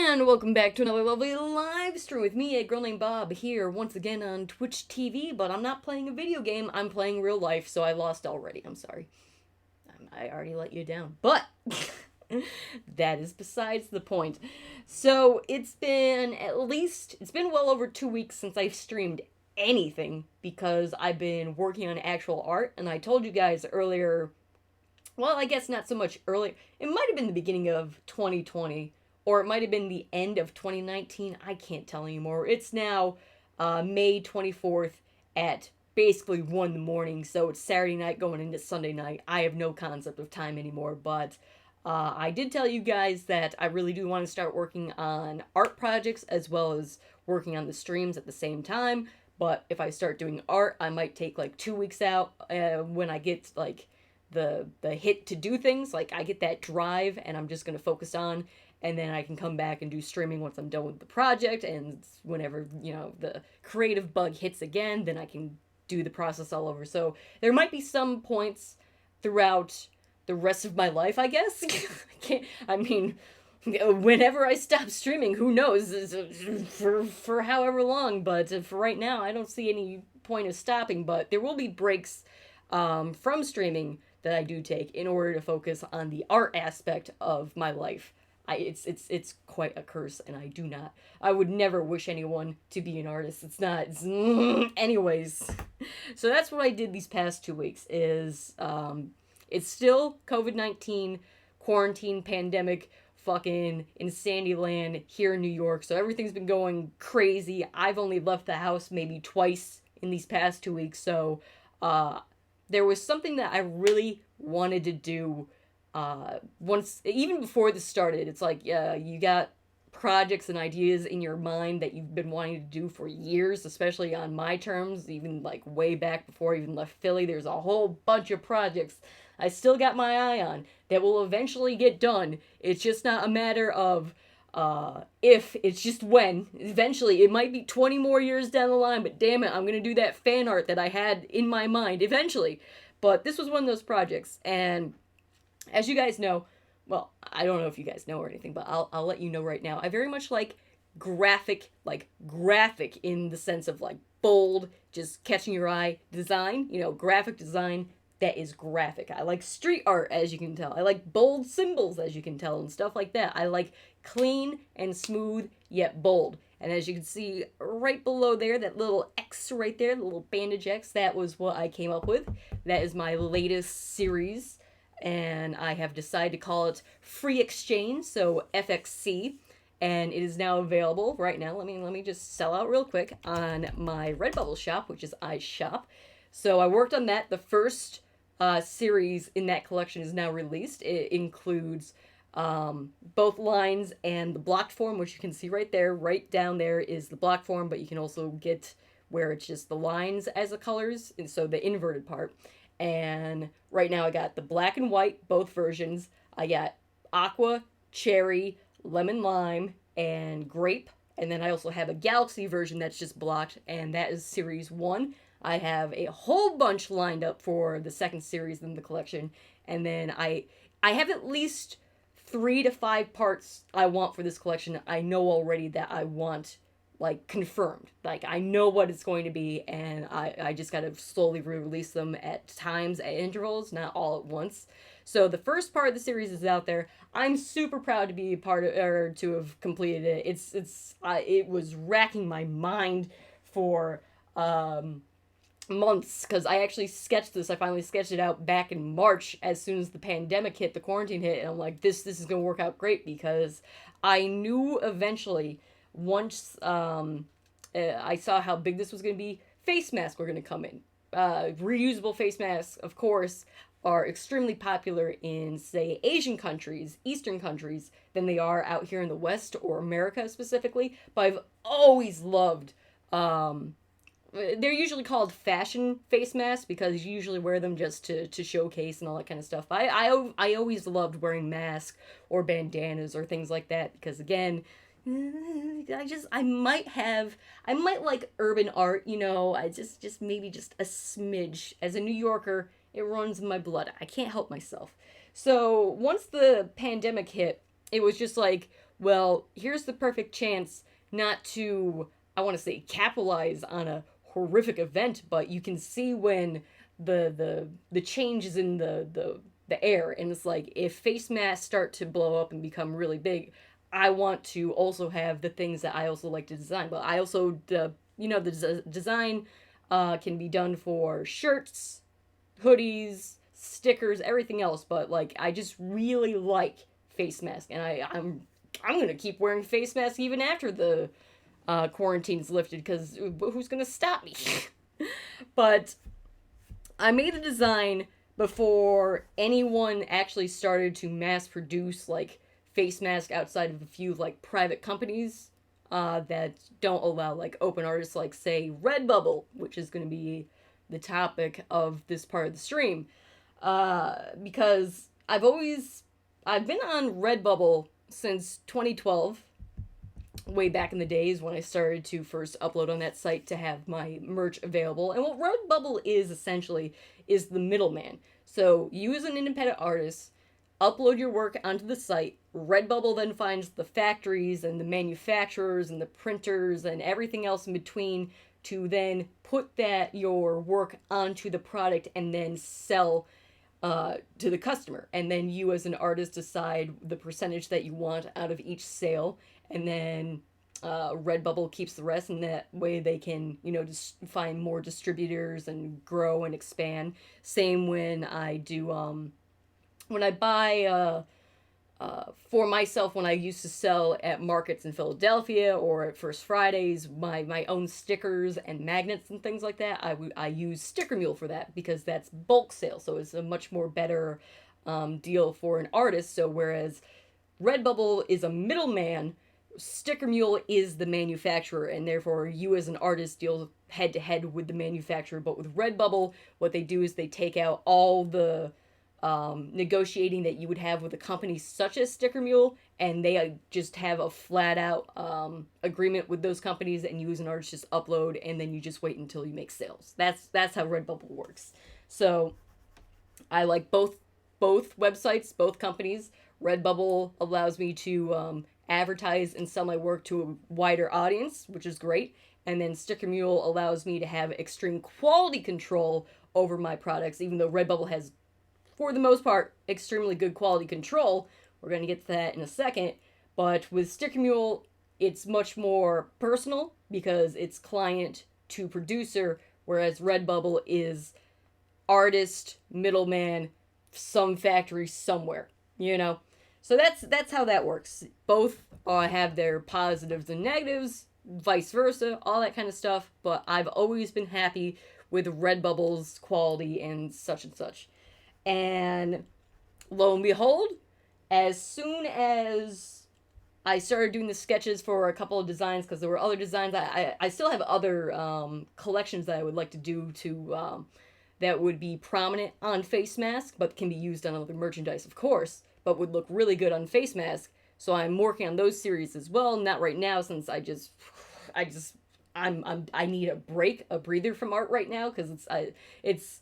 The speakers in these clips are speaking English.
And welcome back to another lovely live stream with me, a girl named Bob, here once again on Twitch TV, but I'm not playing a video game, I'm playing real life, so I lost already. I'm sorry. I already let you down. But that is besides the point. So it's been well over 2 weeks since I've streamed anything because I've been working on actual art, and I told you guys earlier, well, I guess not so much earlier. It might have been the beginning of 2020, or it might have been the end of 2019. I can't tell anymore. It's now May 24th at basically 1 in the morning, so it's Saturday night going into Sunday night. I have no concept of time anymore, but I did tell you guys that I really do want to start working on art projects as well as working on the streams at the same time. But if I start doing art, I might take like 2 weeks out when I get like the hit to do things. Like I get that drive and I'm just going to focus on, and then I can come back and do streaming once I'm done with the project, and whenever, you know, the creative bug hits again, then I can do the process all over. So there might be some points throughout the rest of my life, I guess. I mean, whenever I stop streaming, who knows, for however long, but for right now, I don't see any point of stopping, but there will be breaks from streaming that I do take in order to focus on the art aspect of my life. It's quite a curse, and I would never wish anyone to be an artist. Anyways. So that's what I did these past 2 weeks is, it's still COVID-19, quarantine, pandemic, fucking insanity land here in New York, so everything's been going crazy. I've only left the house maybe twice in these past 2 weeks, so, there was something that I really wanted to do once, even before this started. It's like, you got projects and ideas in your mind that you've been wanting to do for years, especially on my terms, even like way back before I even left Philly. There's a whole bunch of projects I still got my eye on that will eventually get done. It's just not a matter of if, it's just when. Eventually, it might be 20 more years down the line, but damn it, I'm gonna do that fan art that I had in my mind eventually. But this was one of those projects, and as you guys know, well, I don't know if you guys know or anything, but I'll let you know right now. I very much like graphic in the sense of like bold, just catching your eye design, you know, graphic design that is graphic. I like street art, as you can tell. I like bold symbols, as you can tell, and stuff like that. I like clean and smooth, yet bold. And as you can see right below there, that little X right there, the little bandage X, that was what I came up with. That is my latest series, and I have decided to call it Free Exchange, so FXC. And it is now available right now. Let me just sell out real quick on my Redbubble shop, which is iShop. So I worked on that. The first series in that collection is now released. It includes both lines and the blocked form, which you can see right there. Right down there is the block form, but you can also get where it's just the lines as the colors, and so the inverted part. And right now I got the black and white, both versions. I got aqua, cherry, lemon lime, and grape. And then I also have a galaxy version that's just blocked, and that is series 1. I have a whole bunch lined up for the second series in the collection, and then I have at least 3 to 5 parts I want for this collection. I know already that I want, like, confirmed. Like, I know what it's going to be, and I just gotta slowly re-release them at times, at intervals, not all at once. So the first part of the series is out there. I'm super proud to be a part of, or to have completed it. It was racking my mind for months, because I actually sketched this. I finally sketched it out back in March as soon as the pandemic hit, the quarantine hit, and I'm like, this is gonna work out great, because I knew eventually, once I saw how big this was gonna be, face masks were gonna come in. Reusable face masks, of course, are extremely popular in, say, Asian countries, Eastern countries, than they are out here in the West or America specifically. But I've always loved, they're usually called fashion face masks because you usually wear them just to showcase and all that kind of stuff. But I always loved wearing masks or bandanas or things like that, because again, I might like urban art, you know. I just maybe just a smidge. As a New Yorker, it runs in my blood. I can't help myself. So once the pandemic hit, it was just like, Well, here's the perfect chance not to, I want to say, capitalize on a horrific event, but you can see when the changes in the air, and it's like if face masks start to blow up and become really big, I want to also have the things that I also like to design. But I also the design can be done for shirts, hoodies, stickers, everything else. But like I just really like face mask, and I'm gonna keep wearing face mask even after the quarantine's lifted because who's gonna stop me? But I made the design before anyone actually started to mass produce like face mask outside of a few like private companies that don't allow like open artists like say Redbubble, which is going to be the topic of this part of the stream. Because I've been on Redbubble since 2012, way back in the days when I started to first upload on that site to have my merch available. And what Redbubble is essentially is the middleman. So you as an independent artist upload your work onto the site. Redbubble then finds the factories and the manufacturers and the printers and everything else in between to then put that your work onto the product and then sell to the customer. And then you as an artist decide the percentage that you want out of each sale, and then Redbubble keeps the rest, and that way they can, just find more distributors and grow and expand. Same when I do, when I buy for myself, when I used to sell at markets in Philadelphia or at First Fridays, my own stickers and magnets and things like that, I use Sticker Mule for that because that's bulk sale, so it's a much more better deal for an artist. So whereas Redbubble is a middleman, Sticker Mule is the manufacturer, and therefore you as an artist deal head to head with the manufacturer. But with Redbubble, what they do is they take out all the negotiating that you would have with a company such as Sticker Mule, and they just have a flat out agreement with those companies, and you as an artist just upload, and then you just wait until you make sales. That's how Redbubble works. So I like both websites, both companies. Redbubble allows me to advertise and sell my work to a wider audience, which is great. And then Sticker Mule allows me to have extreme quality control over my products, even though Redbubble has, for the most part, extremely good quality control. We're going to get to that in a second. But with Sticker Mule, it's much more personal because it's client to producer, whereas Redbubble is artist, middleman, some factory somewhere, So that's how that works. Both have their positives and negatives, vice versa, all that kind of stuff. But I've always been happy with Redbubble's quality and such. And lo and behold, as soon as I started doing the sketches for a couple of designs, because there were other designs, I still have other collections that I would like to do to that would be prominent on face mask, but can be used on other merchandise, of course, but would look really good on face mask. So I'm working on those series as well. Not right now, since I need a break, a breather from art right now, because it's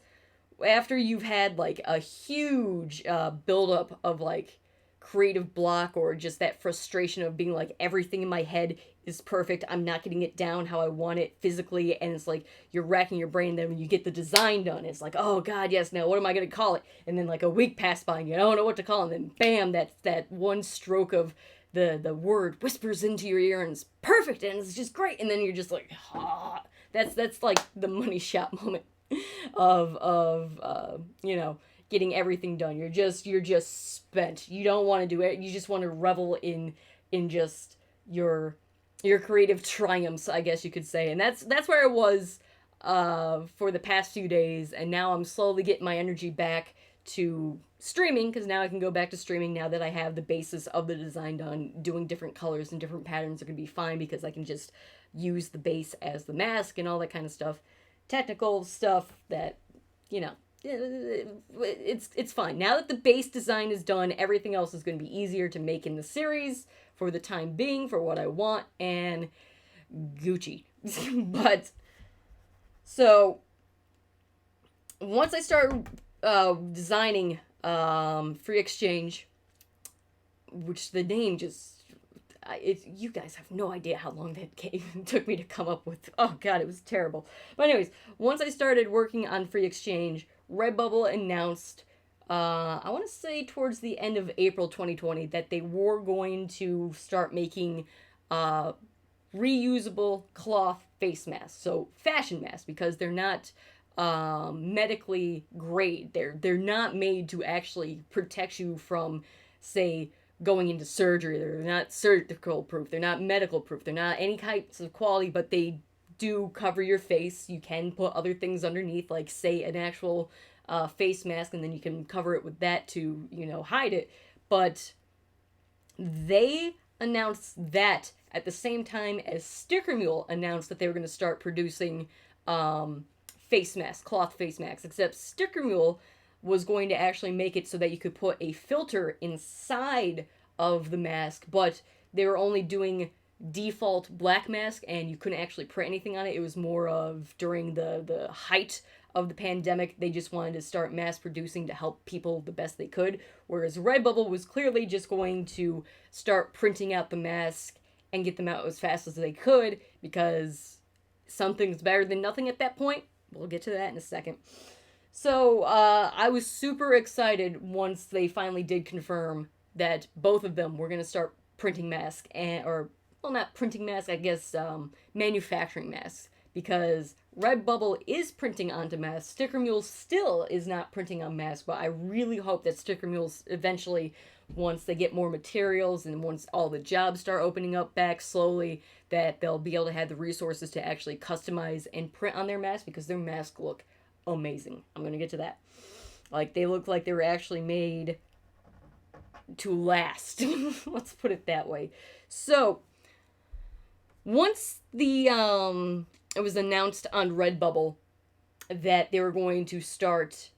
after you've had like a huge buildup of like creative block, or just that frustration of being like everything in my head is perfect, I'm not getting it down how I want it physically, and it's like you're racking your brain. Then when you get the design done, it's like, oh god, yes, now what am I going to call it? And then like a week passed by and you don't know what to call it, and then bam, that one stroke of the word whispers into your ear and it's perfect and it's just great, and then you're just like, ah. That's like the money shot moment of getting everything done. You're just spent. You don't want to do it. You just want to revel in just your creative triumphs, I guess you could say. And that's where I was for the past few days, and now I'm slowly getting my energy back to streaming, because now I can go back to streaming now that I have the basis of the design done. Doing different colors and different patterns are going to be fine because I can just use the base as the mask and all that kind of stuff. Technical stuff that, it's fine. Now that the base design is done, everything else is going to be easier to make in the series for the time being, for what I want, and Gucci. But, so, once I start designing Free Exchange, which the name just, you guys have no idea how long that took me to come up with. Oh god, it was terrible. But anyways, once I started working on free exchange, Redbubble announced, I want to say towards the end of April 2020, that they were going to start making reusable cloth face masks. So fashion masks, because they're not medically grade. They're not made to actually protect you from, say, going into surgery. They're not surgical proof. They're not medical proof. They're not any types of quality, but they do cover your face. You can put other things underneath, like, say, an actual face mask, and then you can cover it with that to, hide it. But they announced that at the same time as Sticker Mule announced that they were going to start producing face masks, cloth face masks, except Sticker Mule was going to actually make it so that you could put a filter inside of the mask, but they were only doing default black mask and you couldn't actually print anything on it. It was more of during the height of the pandemic, they just wanted to start mass producing to help people the best they could, whereas Redbubble was clearly just going to start printing out the mask and get them out as fast as they could, because something's better than nothing at that point. We'll get to that in a second. So I was super excited once they finally did confirm that both of them were going to start printing masks, not printing masks, I guess manufacturing masks, because Redbubble is printing onto masks. Sticker Mule still is not printing on masks, but I really hope that Sticker Mules eventually, once they get more materials and once all the jobs start opening up back slowly, that they'll be able to have the resources to actually customize and print on their masks, because their masks look amazing. I'm going to get to that. Like, they look like they were actually made to last. Let's put it that way. So, once it was announced on Redbubble that they were going to start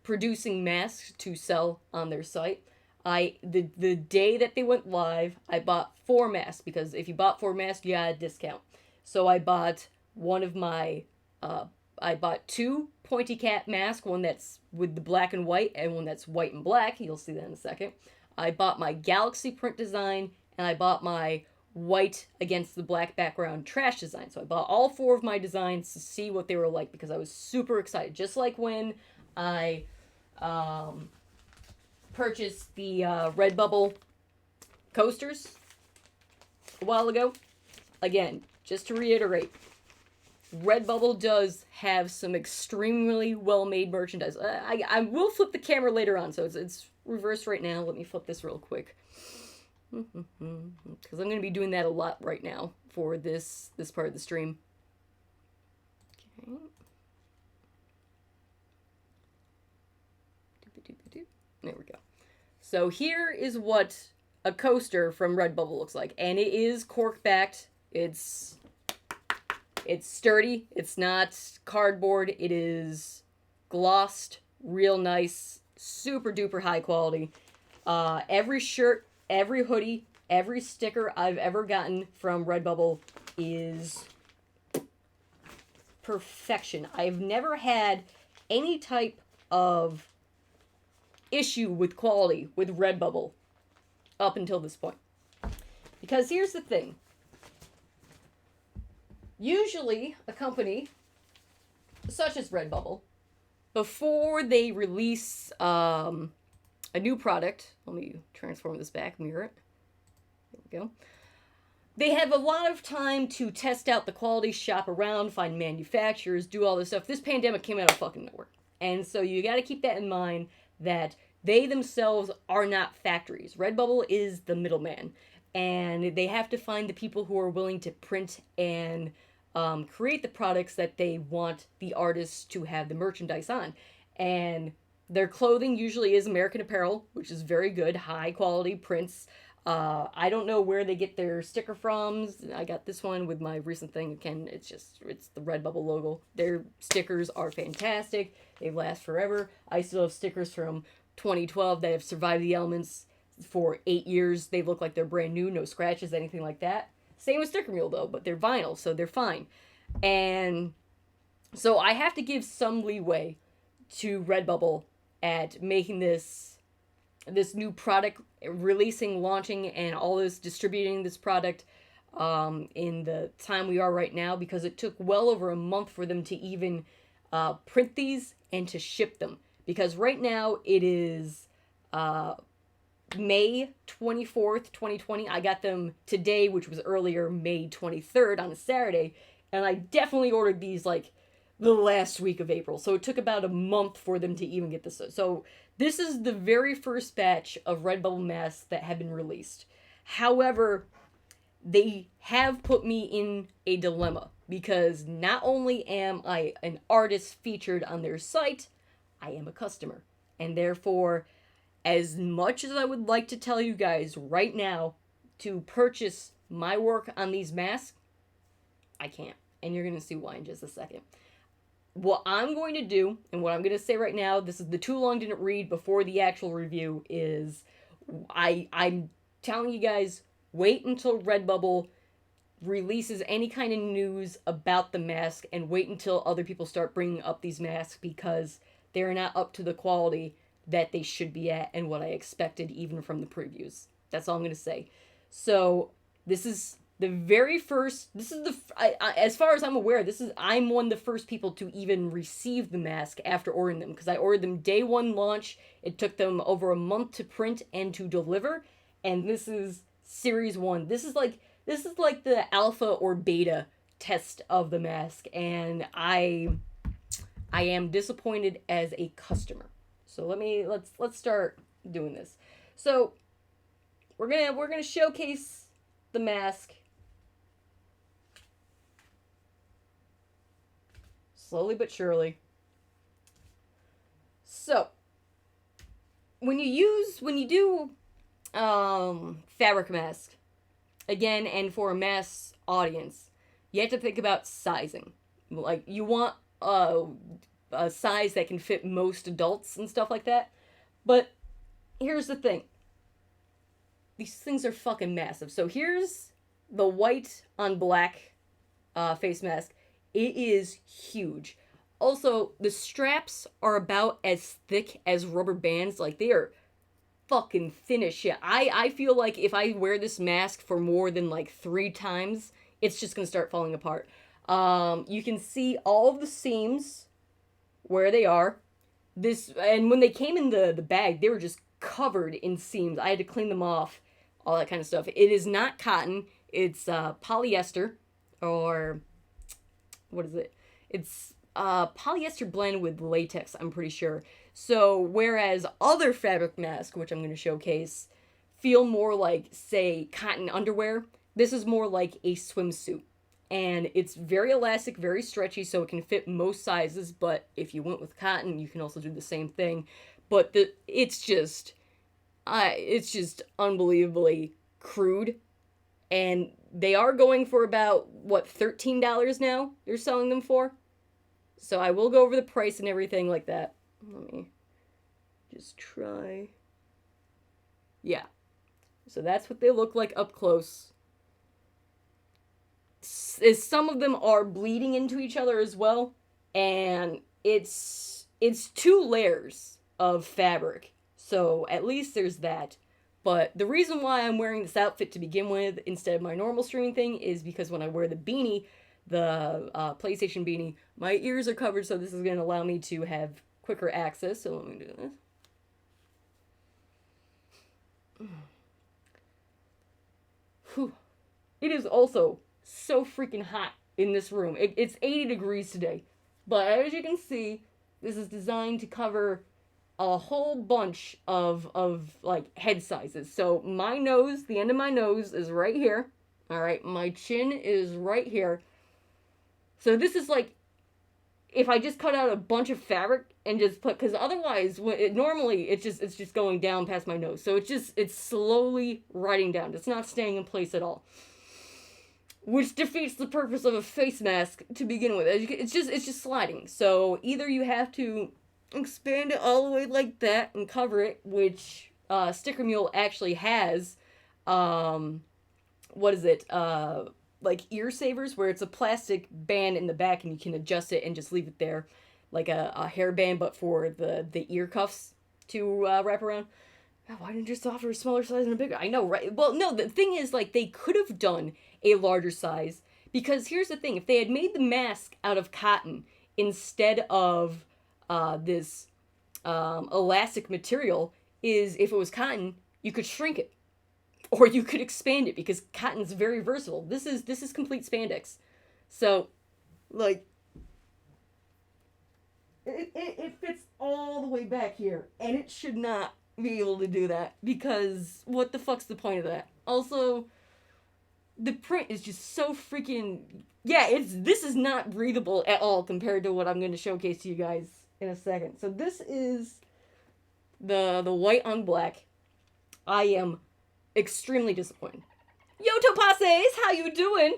producing masks to sell on their site, the day that they went live, I bought 4 masks, because if you bought 4 masks, you got a discount. So I bought I bought 2 pointy cap masks, one that's with the black and white and one that's white and black. You'll see that in a second. I bought my galaxy print design, and I bought my white against the black background trash design. So I bought all 4 of my designs to see what they were like, because I was super excited. Just like when I purchased the Redbubble coasters a while ago. Again, just to reiterate, Redbubble does have some extremely well-made merchandise. I will flip the camera later on, so it's reversed right now. Let me flip this real quick, because I'm going to be doing that a lot right now for this part of the stream. Okay. There we go. So here is what a coaster from Redbubble looks like, and it is cork backed. It's sturdy. It's not cardboard. It is glossed, real nice, super duper high quality. Every shirt, every hoodie, every sticker I've ever gotten from Redbubble is perfection. I've never had any type of issue with quality with Redbubble up until this point. Because here's the thing. Usually, a company such as Redbubble, before they release a new product, let me transform this back, mirror it. There we go. They have a lot of time to test out the quality, shop around, find manufacturers, do all this stuff. This pandemic came out of fucking nowhere. And so you got to keep that in mind, that they themselves are not factories. Redbubble is the middleman. And they have to find the people who are willing to print and create the products that they want the artists to have the merchandise on. And their clothing usually is American Apparel, which is very good, high quality prints. I don't know where they get their sticker from. I got this one with my recent thing. Again, it's the Redbubble logo. Their stickers are fantastic. They last forever. I still have stickers from 2012 that have survived the elements for 8 years. They look like they're brand new, no scratches, anything like that. Same with Sticker Mule, though, but they're vinyl, so they're fine. And so I have to give some leeway to Redbubble at making this new product releasing, launching, and all this distributing this product in the time we are right now, because it took well over a month for them to even print these and to ship them. Because right now it is May 24th, 2020. I got them today, which was earlier, May 23rd on a Saturday. And I definitely ordered these like the last week of April. So it took about a month for them to even get this. So this is the very first batch of Redbubble masks that have been released. However, they have put me in a dilemma, because not only am I an artist featured on their site, I am a customer. And therefore, as much as I would like to tell you guys right now to purchase my work on these masks, I can't. And you're going to see why in just a second. What I'm going to do, and what I'm going to say right now, this is the too long didn't read before the actual review, is I'm telling you guys, wait until Redbubble releases any kind of news about the mask, and wait until other people start bringing up these masks, because they're not up to the quality that they should be at and what I expected even from the previews. That's all I'm going to say. So this is the very first, this is as far as I'm aware, I'm one of the first people to even receive the mask after ordering them, because I ordered them day one launch. It took them over a month to print and to deliver, and this is series 1. This is like the alpha or beta test of the mask, and I am disappointed as a customer. So let's start doing this. So we're gonna showcase the mask slowly but surely. So when you do fabric mask, again, and for a mass audience, you have to think about sizing. Like, you want a size that can fit most adults and stuff like that. But here's the thing. These things are fucking massive. So here's the white on black face mask. It is huge. Also, the straps are about as thick as rubber bands. Like, they are fucking thin as shit. I feel like if I wear this mask for more than like 3 times, it's just gonna start falling apart. You can see all of the seams where they are. And when they came in the bag, they were just covered in seams. I had to clean them off, all that kind of stuff. It is not cotton. It's polyester, or what is it? It's polyester blended with latex, I'm pretty sure. So whereas other fabric masks, which I'm going to showcase, feel more like, say, cotton underwear, this is more like a swimsuit. And it's very elastic, very stretchy, so it can fit most sizes. But if you went with cotton, you can also do the same thing. But it's just unbelievably crude. And they are going for about, what, $13 now they're selling them for? So I will go over the price and everything like that. Let me just try. Yeah. So that's what they look like up close. Some of them are bleeding into each other as well. And it's 2 layers of fabric. So at least there's that. But the reason why I'm wearing this outfit to begin with instead of my normal streaming thing is because when I wear the beanie, the PlayStation beanie, my ears are covered, so this is going to allow me to have quicker access. So let me do this. Whew. It is also so freaking hot in this room. It's 80 degrees today. But as you can see, this is designed to cover a whole bunch of like head sizes. So my nose, the end of my nose is right here. All right, my chin is right here. So this is like, if I just cut out a bunch of fabric and just put, because otherwise, normally it's just going down past my nose. So it's slowly riding down. It's not staying in place at all, which defeats the purpose of a face mask to begin with. It's just sliding. So either you have to expand it all the way like that and cover it, which Sticker Mule actually has. What is it? Like ear savers, where it's a plastic band in the back and you can adjust it and just leave it there, like a hairband, but for the ear cuffs to wrap around. Oh, why didn't you just offer a smaller size and a bigger? I know, right? Well, no, the thing is, like, they could have done a larger size, because here's the thing: if they had made the mask out of cotton instead of this elastic material, is if it was cotton, you could shrink it or you could expand it because cotton's very versatile. This is complete spandex, so like it fits all the way back here, and it should not be able to do that because what the fuck's the point of that? Also, the print is just so freaking this is not breathable at all compared to what I'm going to showcase to you guys in a second. So this is the white on black. I am extremely disappointed. Yo, Topases, how you doing?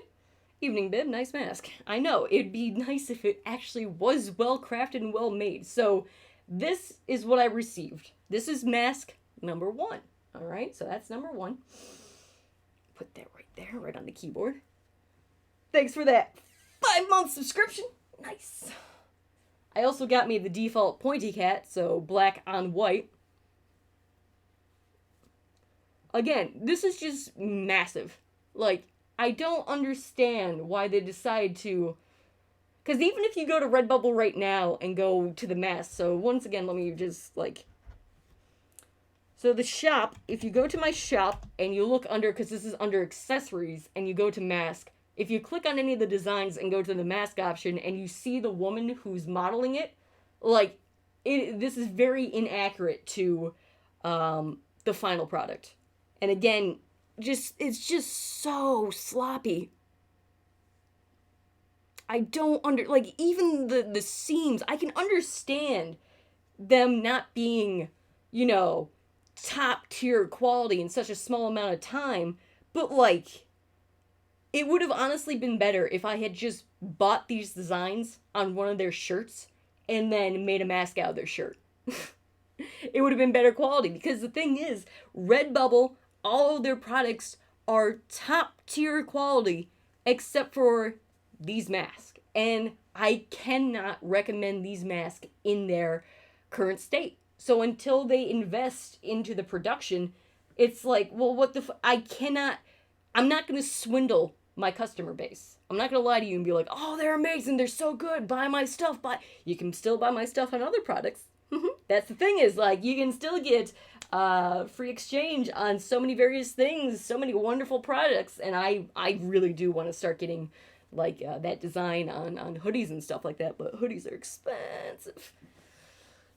Evening, Bib, nice mask. I know, it'd be nice if it actually was well crafted and well made. So this is what I received. This is mask number 1. Alright, so that's number 1. Put that right there, right on the keyboard. Thanks for that 5-month subscription. Nice. I also got me the default pointy cat, so black on white. Again, this is just massive. Like, I don't understand why they decide to... Because even if you go to Redbubble right now and go to the mask, so once again, let me just, like... So the shop, if you go to my shop and you look under, because this is under accessories, and you go to mask, if you click on any of the designs and go to the mask option and you see the woman who's modeling it, like, this is very inaccurate to the final product. And again, it's just so sloppy. I don't even the seams, I can understand them not being, top tier quality in such a small amount of time, but like, it would have honestly been better if I had just bought these designs on one of their shirts and then made a mask out of their shirt. It would have been better quality, because the thing is, Redbubble, all of their products are top tier quality except for these masks. And I cannot recommend these masks in their current state. So until they invest into the production, it's like, well, I'm not going to swindle my customer base. I'm not going to lie to you and be like, oh, they're amazing, they're so good, buy my stuff. You can still buy my stuff on other products. That's the thing, is like, you can still get free exchange on so many various things, so many wonderful products, and I really do want to start getting like that design on hoodies and stuff like that, but hoodies are expensive.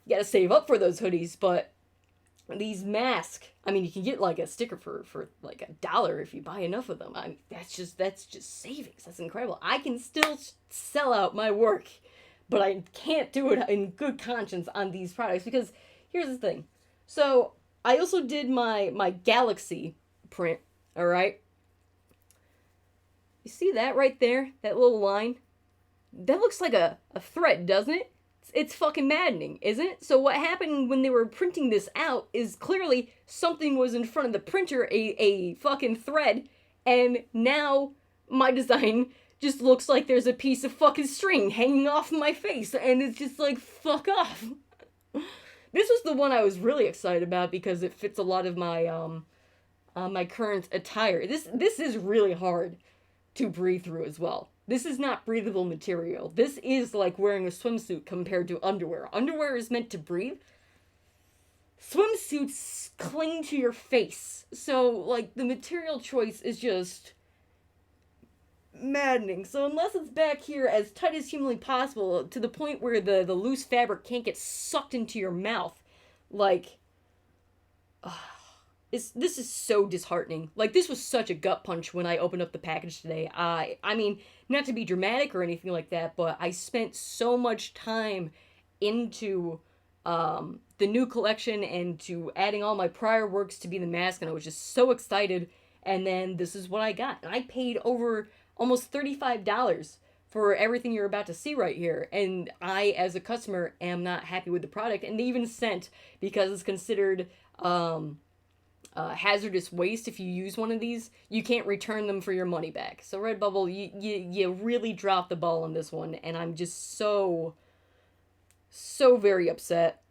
You gotta save up for those hoodies, but these masks, I mean, you can get like a sticker for like $1 if you buy enough of them. That's just savings. That's incredible. I can still sell out my work, but I can't do it in good conscience on these products, because here's the thing. So I also did my Galaxy print, all right? You see that right there? That little line? That looks like a thread, doesn't it? It's fucking maddening, isn't it? So what happened when they were printing this out is clearly something was in front of the printer, a fucking thread, and now my design just looks like there's a piece of fucking string hanging off my face, and it's just like, fuck off. This was the one I was really excited about because it fits a lot of my my current attire. This is really hard to breathe through as well. This is not breathable material. This is like wearing a swimsuit compared to underwear. Underwear is meant to breathe. Swimsuits cling to your face. So, like, the material choice is just maddening. So unless it's back here as tight as humanly possible, to the point where the loose fabric can't get sucked into your mouth, like, this is so disheartening. Like, this was such a gut punch when I opened up the package today. I mean, not to be dramatic or anything like that, but I spent so much time into the new collection and to adding all my prior works to be the mask, and I was just so excited, and then this is what I got. And I paid over almost $35 for everything you're about to see right here, and I, as a customer, am not happy with the product. And they even sent, because it's considered hazardous waste if you use one of these, you can't return them for your money back. So Redbubble, you really dropped the ball on this one, and I'm just so very upset.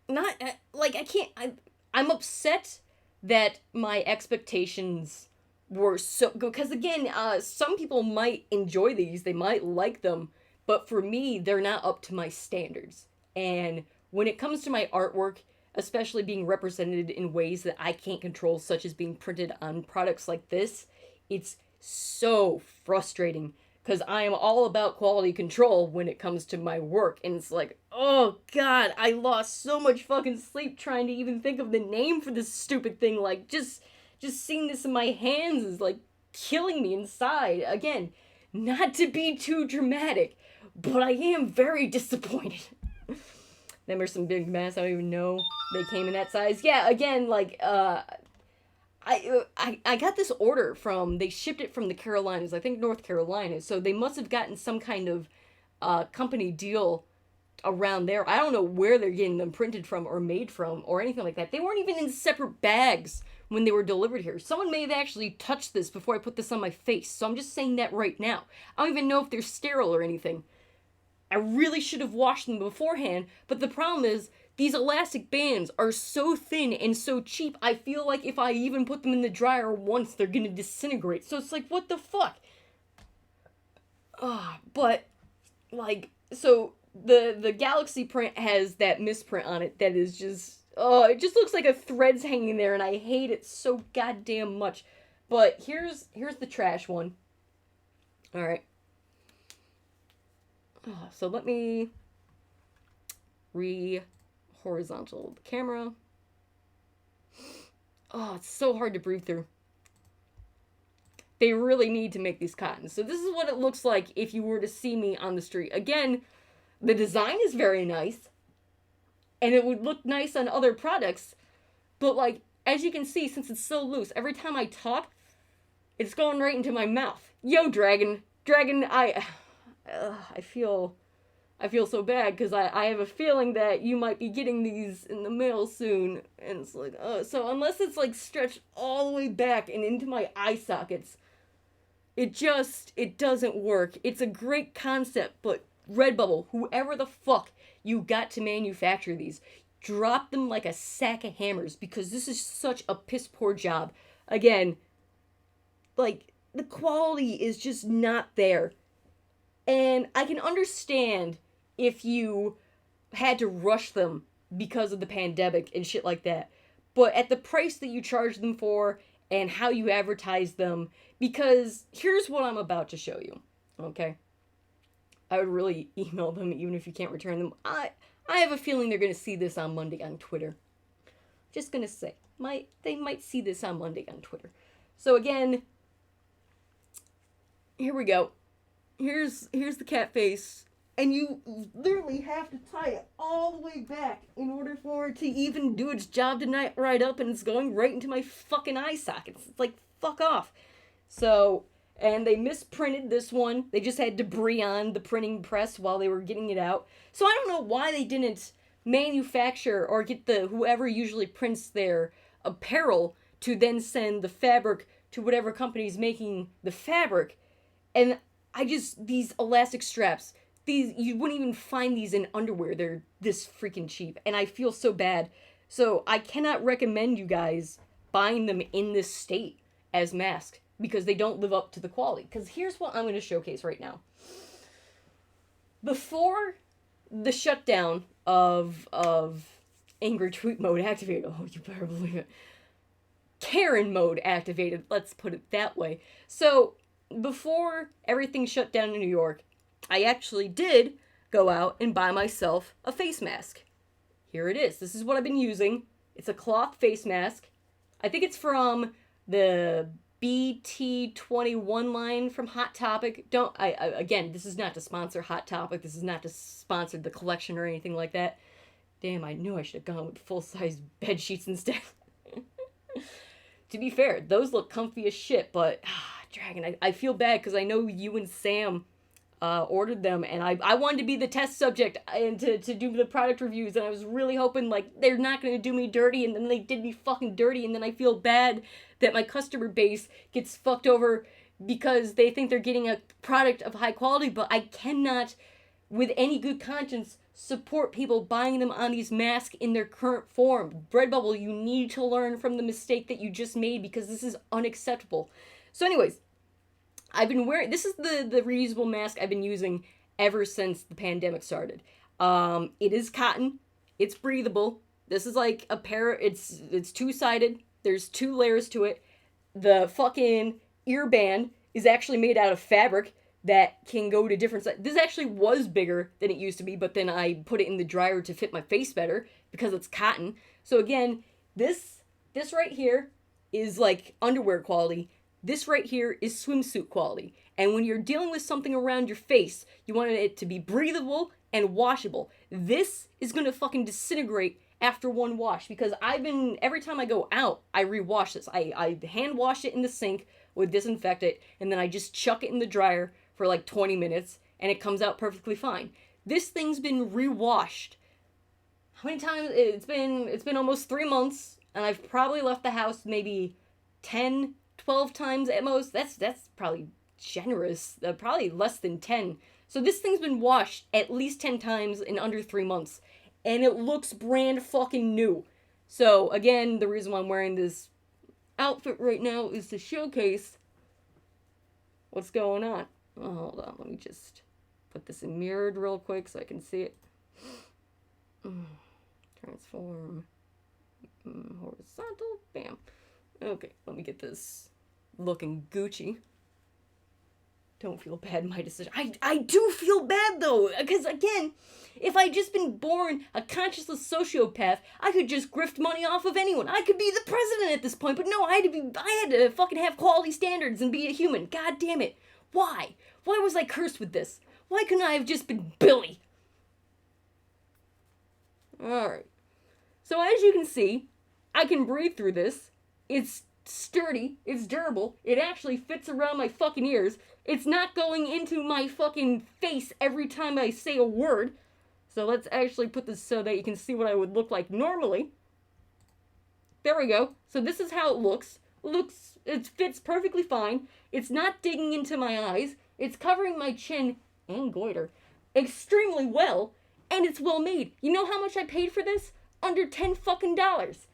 Not like I I'm upset that my expectations were so, because again, some people might enjoy these, they might like them, but for me, they're not up to my standards. And when it comes to my artwork, especially being represented in ways that I can't control, such as being printed on products like this, it's so frustrating because I am all about quality control when it comes to my work. And it's like, oh god, I lost so much fucking sleep trying to even think of the name for this stupid thing. Like, just seeing this in my hands is like killing me inside. Again, not to be too dramatic, but I am very disappointed. Them are some big masks. I don't even know they came in that size. Yeah, again, like, I got this order from, they shipped it from the Carolinas, I think North Carolina, so they must have gotten some kind of company deal around there. I don't know where they're getting them printed from or made from or anything like that. They weren't even in separate bags when they were delivered here. Someone may have actually touched this before I put this on my face, so I'm just saying that right now. I don't even know if they're sterile or anything. I really should have washed them beforehand, but the problem is, these elastic bands are so thin and so cheap, I feel like if I even put them in the dryer once, they're gonna disintegrate. So it's like, what the fuck? But, like, so the Galaxy print has that misprint on it that is just, it just looks like a thread's hanging there, and I hate it so goddamn much. But here's the trash one. Alright. So let me horizontal the camera. Oh, it's so hard to breathe through. They really need to make these cottons. So this is what it looks like if you were to see me on the street. Again, the design is very nice, and it would look nice on other products, but like, as you can see, since it's so loose, every time I talk, it's going right into my mouth. Yo, Dragon, I feel so bad because I have a feeling that you might be getting these in the mail soon, and it's like, so unless it's like stretched all the way back and into my eye sockets, it doesn't work. It's a great concept, but Redbubble, whoever the fuck you got to manufacture these, drop them like a sack of hammers, because this is such a piss poor job. Again, like, the quality is just not there. And I can understand if you had to rush them because of the pandemic and shit like that. But at the price that you charge them for and how you advertise them, because here's what I'm about to show you, okay? I would really email them even if you can't return them. I have a feeling they're going to see this on Monday on Twitter. Just going to say, they might see this on Monday on Twitter. So again, here we go. Here's the cat face, and you literally have to tie it all the way back in order for it to even do its job tonight right up, and it's going right into my fucking eye sockets. It's like, fuck off. So, and they misprinted this one. They just had debris on the printing press while they were getting it out. So I don't know why they didn't manufacture or get whoever usually prints their apparel to then send the fabric to whatever company's making the fabric. And these elastic straps, you wouldn't even find these in underwear. They're this freaking cheap, and I feel so bad. So I cannot recommend you guys buying them in this state as masks, because they don't live up to the quality. Because here's what I'm going to showcase right now. Before the shutdown of angry tweet mode activated, oh, you better believe it, Karen mode activated, let's put it that way. So before everything shut down in New York, I actually did go out and buy myself a face mask. Here it is. This is what I've been using. It's a cloth face mask. I think it's from the BT21 line from Hot Topic. Again, this is not to sponsor Hot Topic. This is not to sponsor the collection or anything like that. Damn, I knew I should have gone with full-size bed sheets instead. To be fair, those look comfy as shit, but Dragon, I feel bad because I know you and Sam ordered them, and I wanted to be the test subject and to do the product reviews, and I was really hoping, like, they're not going to do me dirty, and then they did me fucking dirty, and then I feel bad that my customer base gets fucked over because they think they're getting a product of high quality, but I cannot with any good conscience, support people buying them on these masks in their current form. Redbubble, you need to learn from the mistake that you just made because this is unacceptable. So anyways, I've been wearing, this is the reusable mask I've been using ever since the pandemic started. It is cotton. It's breathable. This is like a pair, it's two-sided. There's 2 layers to it. The fucking ear band is actually made out of fabric that can go to different sizes. This actually was bigger than it used to be, but then I put it in the dryer to fit my face better because it's cotton. So again, this right here is like underwear quality. This right here is swimsuit quality. And when you're dealing with something around your face, you want it to be breathable and washable. This is gonna fucking disintegrate after one wash because every time I go out, I rewash this. I hand wash it in the sink with disinfectant, and then I just chuck it in the dryer for like 20 minutes, and it comes out perfectly fine. This thing's been rewashed. How many times? It's been almost 3 months, and I've probably left the house maybe 10, 12 times at most. That's probably generous. Probably less than 10. So this thing's been washed at least 10 times in under 3 months, and it looks brand fucking new. So again, the reason why I'm wearing this outfit right now is to showcase what's going on. Oh, hold on, let me just put this in mirrored real quick so I can see it. Transform. Horizontal. Bam. Okay, let me get this looking Gucci. Don't feel bad in my decision. I do feel bad though, because again, if I'd just been born a conscienceless sociopath, I could just grift money off of anyone. I could be the president at this point, but no, I had to fucking have quality standards and be a human. God damn it. Why? Why was I cursed with this? Why couldn't I have just been Billy? Alright. So as you can see, I can breathe through this. It's sturdy. It's durable. It actually fits around my fucking ears. It's not going into my fucking face every time I say a word. So let's actually put this so that you can see what I would look like normally. There we go. So this is how it looks. It fits perfectly fine. It's not digging into my eyes. It's covering my chin and goiter extremely well, and it's well made. You know how much I paid for this? Under $10 fucking dollars.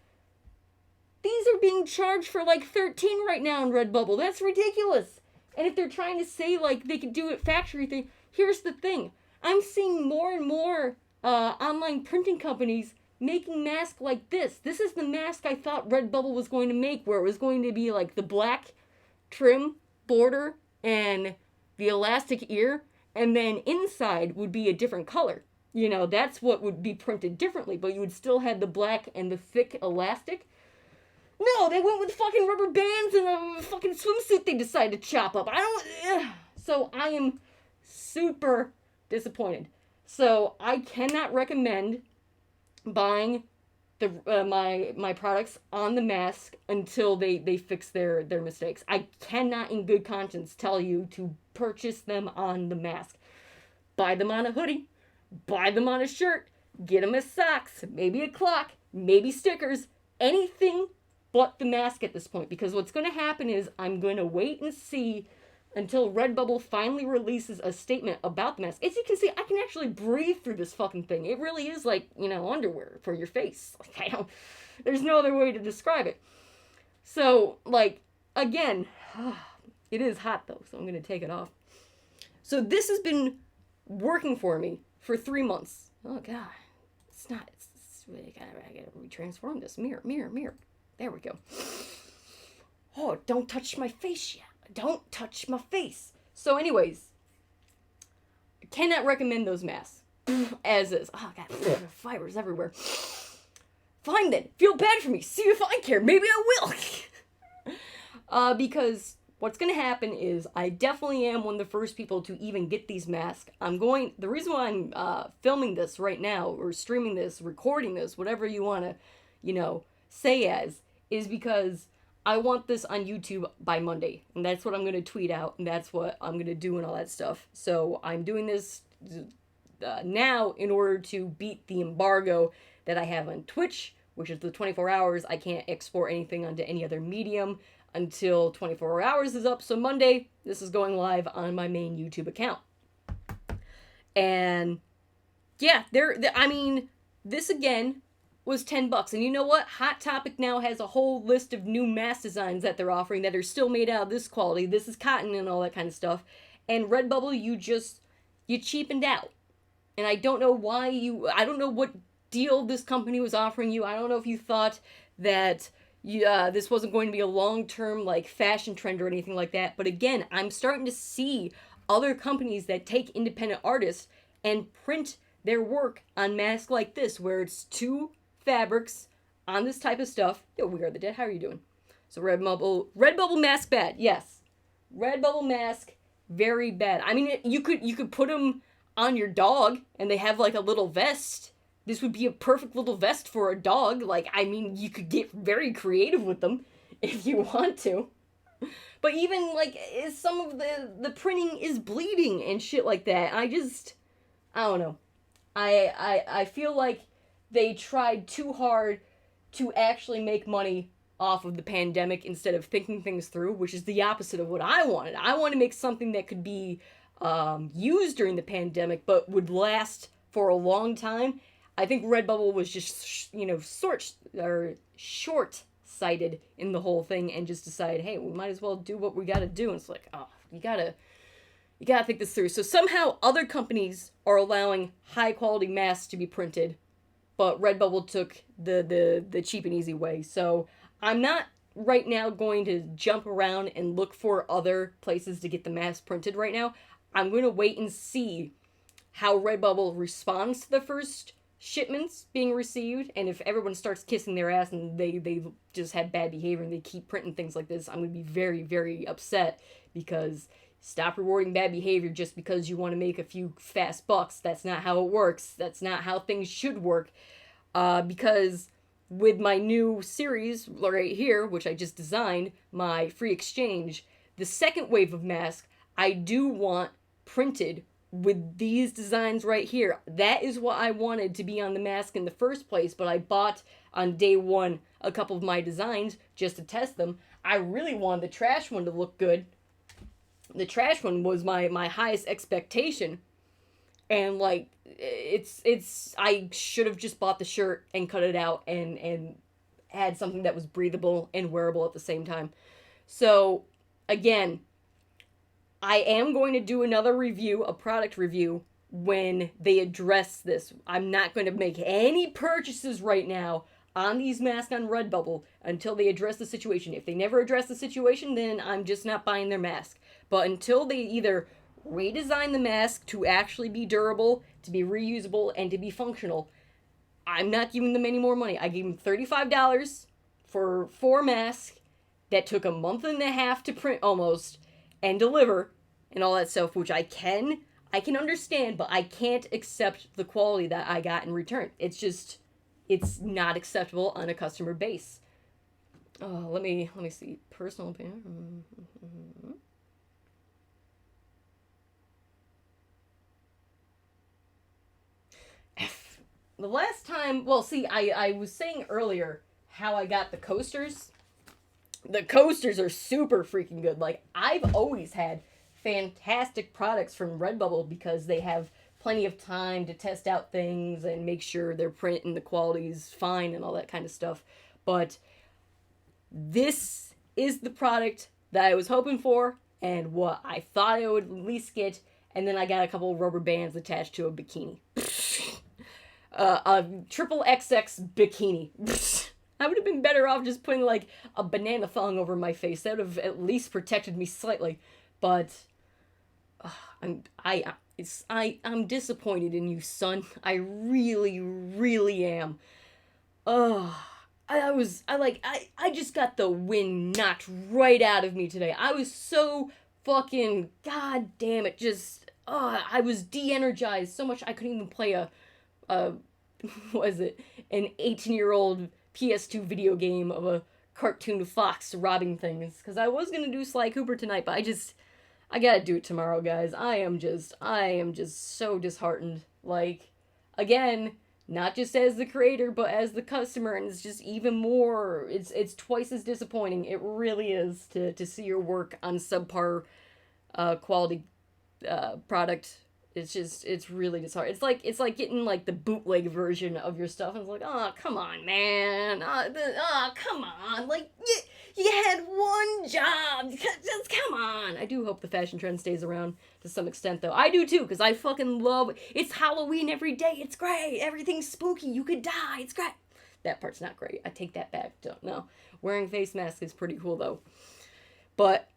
These are being charged for like 13 right now in Redbubble. That's ridiculous. And if they're trying to say like they could do it factory thing, here's the thing. I'm seeing more and more online printing companies making masks like this. This is the mask I thought Redbubble was going to make, where it was going to be like the black trim border and the elastic ear, and then inside would be a different color. You know, that's what would be printed differently, but you would still have the black and the thick elastic. No, they went with fucking rubber bands and a fucking swimsuit they decided to chop up. So I am super disappointed. So I cannot recommend buying the my products on the mask until they fix their mistakes. I cannot in good conscience tell you to purchase them on the mask. Buy them on a hoodie, buy them on a shirt, get them as socks, maybe a clock, maybe stickers, anything but the mask at this point, because what's going to happen is I'm going to wait and see until Redbubble finally releases a statement about the mask. As you can see, I can actually breathe through this fucking thing. It really is like, you know, underwear for your face. Like, there's no other way to describe it. So, like, again, it is hot though, so I'm going to take it off. So this has been working for me for 3 months. Oh God, it's not, I gotta retransform this. Mirror. There we go. Oh, don't touch my face yet. Don't touch my face. So anyways, I cannot recommend those masks. As is. Oh God, fibers everywhere. Fine then. Feel bad for me. See if I care. Maybe I will. Because what's going to happen is I definitely am one of the first people to even get these masks. The reason why I'm filming this right now, or streaming this, recording this, whatever you want to, you know, say as, is because I want this on YouTube by Monday. And that's what I'm going to tweet out, and that's what I'm going to do and all that stuff. So I'm doing this now in order to beat the embargo that I have on Twitch, which is the 24 hours. I can't export anything onto any other medium until 24 hours is up. So Monday, this is going live on my main YouTube account. And yeah, I mean, this again was $10. And you know what? Hot Topic now has a whole list of new mask designs that they're offering that are still made out of this quality. This is cotton and all that kind of stuff. And Redbubble, you cheapened out. And I don't know I don't know what deal this company was offering you. I don't know if you thought that this wasn't going to be a long-term like fashion trend or anything like that. But again, I'm starting to see other companies that take independent artists and print their work on masks like this, where it's two fabrics on this type of stuff. Yo, We Are the Dead, how are you doing? So Redbubble mask bad, yes. Redbubble mask very bad. I mean, you could put them on your dog and they have like a little vest. This would be a perfect little vest for a dog. Like, I mean, you could get very creative with them if you want to. But even like some of the printing is bleeding and shit like that. I don't know. I feel like they tried too hard to actually make money off of the pandemic instead of thinking things through, which is the opposite of what I wanted. I want to make something that could be used during the pandemic but would last for a long time. I think Redbubble was just, short-sighted in the whole thing and just decided, hey, we might as well do what we got to do. And it's like, oh, you gotta think this through. So somehow other companies are allowing high-quality masks to be printed, but Redbubble took the cheap and easy way. So I'm not right now going to jump around and look for other places to get the masks printed right now. I'm going to wait and see how Redbubble responds to the first shipments being received, and if everyone starts kissing their ass and they just had bad behavior and they keep printing things like this, I'm going to be very, very upset, because stop rewarding bad behavior just because you want to make a few fast bucks. That's not how it works. That's not how things should work. Because with my new series right here, which I just designed, my free exchange, the second wave of masks, I do want printed with these designs right here. That is what I wanted to be on the mask in the first place, but I bought on day one a couple of my designs just to test them. I really wanted the trash one to look good. The trash one was my highest expectation, and like it's I should have just bought the shirt and cut it out and had something that was breathable and wearable at the same time. So again, I am going to do another review, a product review, when they address this. I'm not going to make any purchases right now on these masks on Redbubble until they address the situation. If they never address the situation, then I'm just not buying their mask. But until they either redesign the mask to actually be durable, to be reusable, and to be functional, I'm not giving them any more money. I gave them $35 for 4 masks that took a month and a half to print almost and deliver and all that stuff, which I can understand, but I can't accept the quality that I got in return. It's not acceptable on a customer base. Let me see. Personal opinion. The last time, well, see, I was saying earlier how I got the coasters. The coasters are super freaking good. Like, I've always had fantastic products from Redbubble because they have plenty of time to test out things and make sure their print and the quality is fine and all that kind of stuff. But this is the product that I was hoping for and what I thought I would at least get. And then I got a couple of rubber bands attached to a bikini. A triple XX bikini. I would have been better off just putting like a banana thong over my face. That would have at least protected me slightly. But I'm disappointed in you, son. I really, really am. I just got the wind knocked right out of me today. I was so fucking, god damn it, just I was de-energized so much I couldn't even play a what is it? An 18-year-old PS2 video game of a cartoon fox robbing things. Because I was gonna do Sly Cooper tonight, but I gotta do it tomorrow, guys. I am just so disheartened. Like, again, not just as the creator, but as the customer, and it's just even more, it's twice as disappointing. It really is to see your work on subpar quality product. it's really disheartening. It's like getting like the bootleg version of your stuff, and it's like, oh, come on, man. Come on. Like, you had one job. Just come on. I do hope the fashion trend stays around to some extent, though. I do too, because I fucking love, it's Halloween every day. It's great. Everything's spooky. You could die. It's great. That part's not great. I take that back. Don't know. Wearing face mask is pretty cool, though. But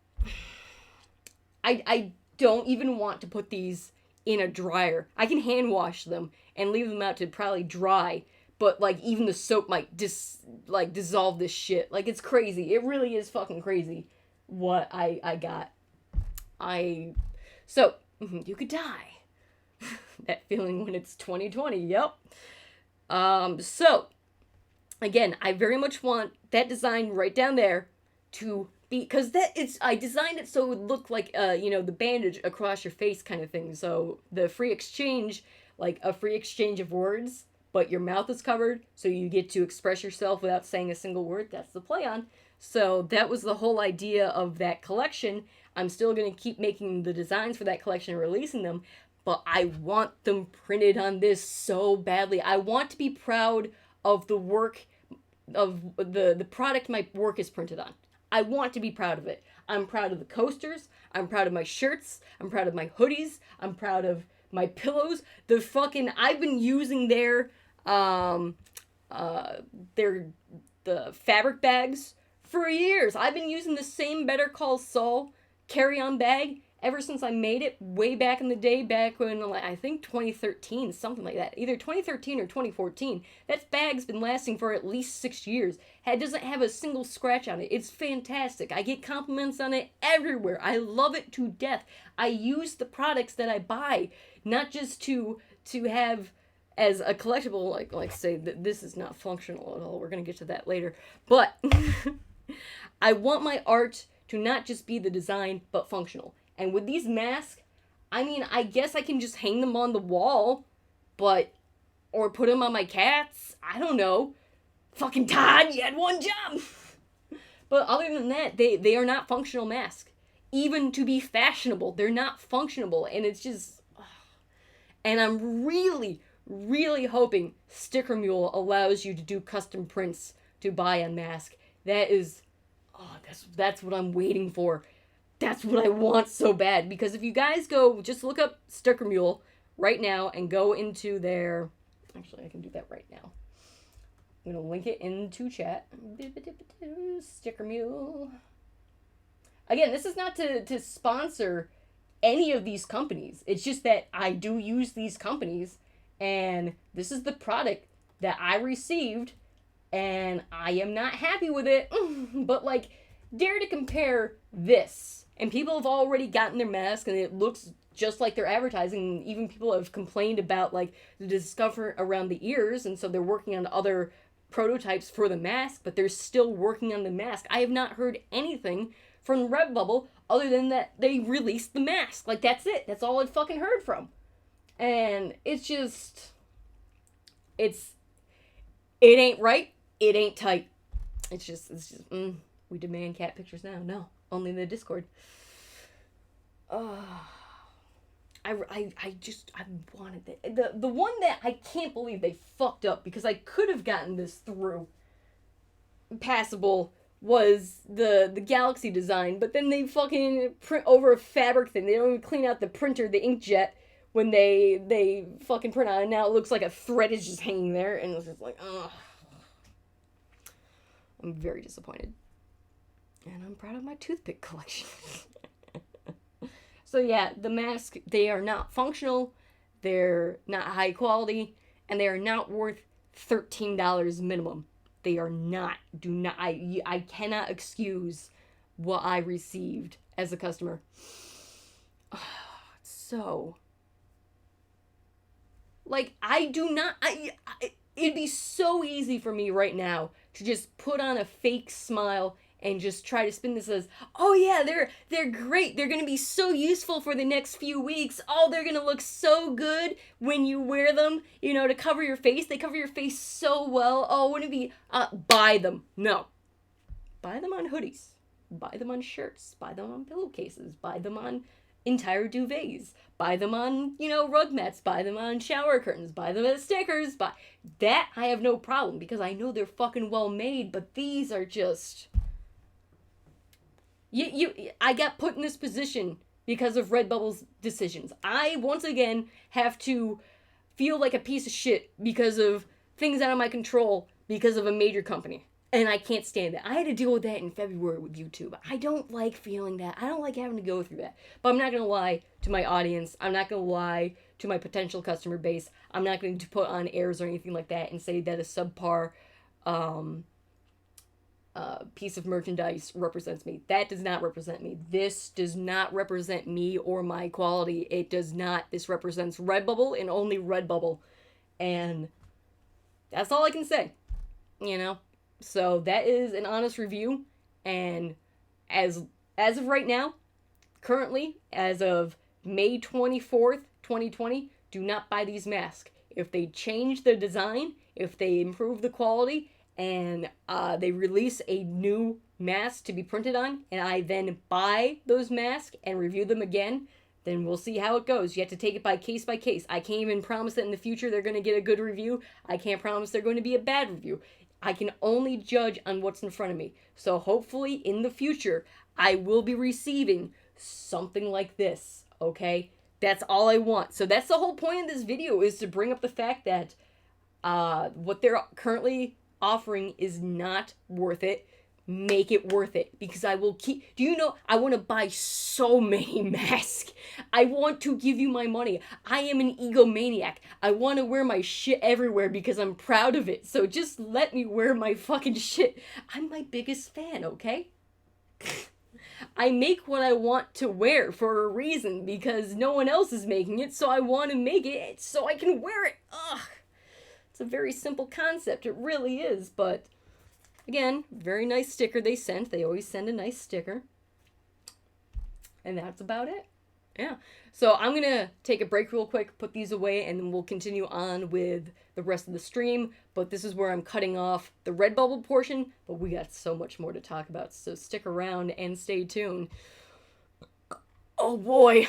I don't even want to put these in a dryer. I can hand wash them and leave them out to probably dry, but like even the soap might dissolve this shit. Like, it's crazy. It really is fucking crazy what I got. So you could die. That feeling when it's 2020. Yep. So again, I very much want that design right down there to be, because I designed it so it would look like, the bandage across your face kind of thing. So the free exchange, like a free exchange of words, but your mouth is covered, so you get to express yourself without saying a single word. That's the play on. So that was the whole idea of that collection. I'm still going to keep making the designs for that collection and releasing them, but I want them printed on this so badly. I want to be proud of the work, of the product my work is printed on. I want to be proud of it. I'm proud of the coasters. I'm proud of my shirts. I'm proud of my hoodies. I'm proud of my pillows. I've been using the fabric bags for years. I've been using the same Better Call Saul carry-on bag ever since I made it way back in the day, back when, I think 2013, something like that. Either 2013 or 2014. That bag's been lasting for at least 6 years. It doesn't have a single scratch on it. It's fantastic. I get compliments on it everywhere. I love it to death. I use the products that I buy, not just to have as a collectible, like say that this is not functional at all. We're going to get to that later. But I want my art to not just be the design, but functional. And with these masks, I guess I can just hang them on the wall, or put them on my cats. I don't know. Fucking Todd, you had one job. But other than that, they are not functional masks. Even to be fashionable, they're not functional. And it's just, and I'm really, really hoping Sticker Mule allows you to do custom prints to buy a mask. That's what I'm waiting for. That's what I want so bad. Because if you guys just look up Sticker Mule right now and go into their, actually I can do that right now. I'm going to link it into chat. Sticker Mule. Again, this is not to sponsor any of these companies. It's just that I do use these companies, and this is the product that I received, and I am not happy with it. But dare to compare this. And people have already gotten their mask, and it looks just like they're advertising. Even people have complained about the discomfort around the ears, and so they're working on other prototypes for the mask, but they're still working on the mask. I have not heard anything from Redbubble other than that they released the mask. That's it. That's all I've fucking heard from. And it's just, it ain't right. It ain't tight. It's just, we demand cat pictures now. No, only in the Discord. I wanted that. The one that I can't believe they fucked up, because I could have gotten this through passable, was the Galaxy design, but then they fucking print over a fabric thing. They don't even clean out the printer, the inkjet, when they fucking print out, and now it looks like a thread is just hanging there, and it's just ugh. I'm very disappointed. And I'm proud of my toothpick collection. So yeah, the masks, they are not functional, they're not high quality, and they are not worth $13 minimum. They are not. I cannot excuse what I received as a customer. So, it'd be so easy for me right now to just put on a fake smile and just try to spin this as, oh yeah, they're great. They're going to be so useful for the next few weeks. Oh, they're going to look so good when you wear them, to cover your face. They cover your face so well. Oh, wouldn't it be, buy them. No. Buy them on hoodies. Buy them on shirts. Buy them on pillowcases. Buy them on entire duvets. Buy them on, rug mats. Buy them on shower curtains. Buy them as stickers. Buy that. I have no problem because I know they're fucking well made. But these are just I got put in this position because of Redbubble's decisions. I once again have to feel like a piece of shit because of things out of my control because of a major company. And I can't stand that. I had to deal with that in February with YouTube. I don't like feeling that. I don't like having to go through that. But I'm not going to lie to my audience. I'm not going to lie to my potential customer base. I'm not going to put on airs or anything like that and say that a subpar piece of merchandise represents me. That does not represent me. This does not represent me or my quality. It does not. This represents Redbubble and only Redbubble. And that's all I can say. So that is an honest review, and as of right now, currently, as of May 24th, 2020, do not buy these masks. If they change the design, if they improve the quality, and they release a new mask to be printed on, and I then buy those masks and review them again, then we'll see how it goes. You have to take it by case. I can't even promise that in the future they're going to get a good review. I can't promise they're going to be a bad review. I can only judge on what's in front of me. So hopefully in the future, I will be receiving something like this, okay? That's all I want. So that's the whole point of this video, is to bring up the fact that what they're currently offering is not worth it. Make it worth it, because I will keep... I want to buy so many masks. I want to give you my money. I am an egomaniac. I want to wear my shit everywhere because I'm proud of it. So just let me wear my fucking shit. I'm my biggest fan, okay? I make what I want to wear for a reason, because no one else is making it, so I want to make it so I can wear it. Ugh. It's a very simple concept. It really is, but... Again, very nice sticker they sent. They always send a nice sticker. And that's about it. Yeah. So I'm going to take a break real quick, put these away, and then we'll continue on with the rest of the stream. But this is where I'm cutting off the Redbubble portion. But we got so much more to talk about. So stick around and stay tuned. Oh boy.